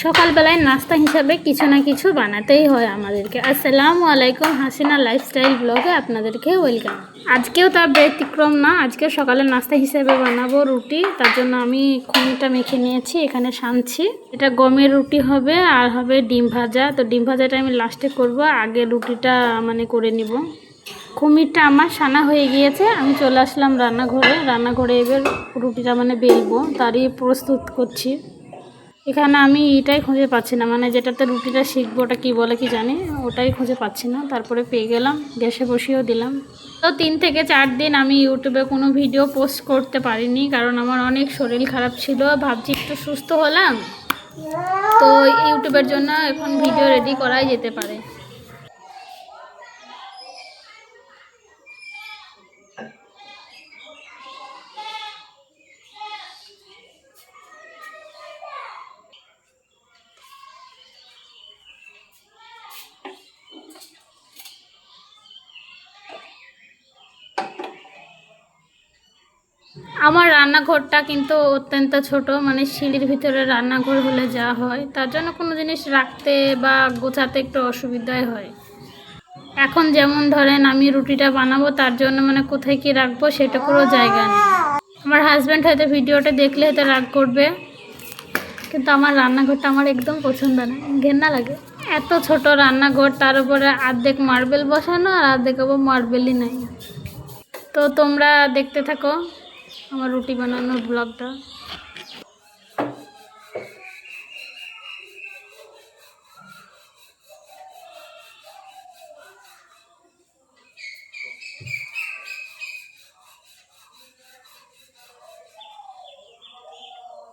সকালবেলায় নাস্তা হিসাবে কিছু না কিছু বানাতেই হয় আমাদেরকে। আসসালামু আলাইকুম, হাসিনা লাইফস্টাইল ব্লগে আপনাদেরকে ওয়েলকাম। আজকেও তার ব্যতিক্রম না, আজকে সকালের নাস্তা হিসেবে বানাবো রুটি। তার জন্য আমি খুমিটা মেখে নিয়েছি, এখানে সানছি। এটা গমের রুটি হবে আর হবে ডিম ভাজা। তো ডিম ভাজাটা আমি লাস্টে করব, আগে রুটিটা করে নিব। খুমিরটা আমার সানা হয়ে গিয়েছে, আমি চলে আসলাম রান্নাঘরে এবার রুটিটা বেলবো, তারই প্রস্তুত করছি। এখানে আমি এটাই খুঁজে পাচ্ছি না, যেটাতে রুটিটা শিখবো, ওটা কী বলে কি জানি, ওটাই খুঁজে পাচ্ছি না। তারপরে পেয়ে গেলাম, গ্যাসে বসিয়েও দিলাম। তো 3 থেকে 4 দিন আমি ইউটিউবে কোনো ভিডিও পোস্ট করতে পারিনি, কারণ আমার অনেক শরীর খারাপ ছিল। ভাবছি একটু সুস্থ হলাম, তো ইউটিউবের জন্য এখন ভিডিও রেডি করাই যেতে পারে। আমার রান্নাঘরটা কিন্তু অত্যন্ত ছোট, সিঁড়ির ভিতরে রান্নাঘর হলে যা হয়, তার জন্য কোনো জিনিস রাখতে বা গোছাতে একটু অসুবিধাই হয়। এখন যেমন ধরেন আমি রুটিটা বানাবো, তার জন্য কোথায় কি রাখবো সেটুকুরও জায়গা নেই। আমার হাজব্যান্ড হয়তো ভিডিওটা দেখলে হয়তো রাগ করবে, কিন্তু আমার রান্নাঘরটা আমার একদম পছন্দ না, ঘেন্না লাগে। এত ছোট রান্নাঘর, তার উপরে অর্ধেক মার্বেল বসানো আর অর্ধেক আবার মার্বেলই নাই। তো তোমরা দেখতে থাকো আমার রুটি বানানোর ব্লগটা।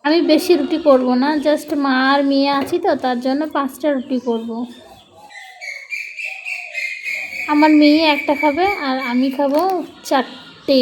আমি বেশি রুটি করব না, জাস্ট মা আর মেয়ে আছি তো, তার জন্য 5টা রুটি করব। আমার মেয়ে একটা খাবে আর আমি খাবো 4টে।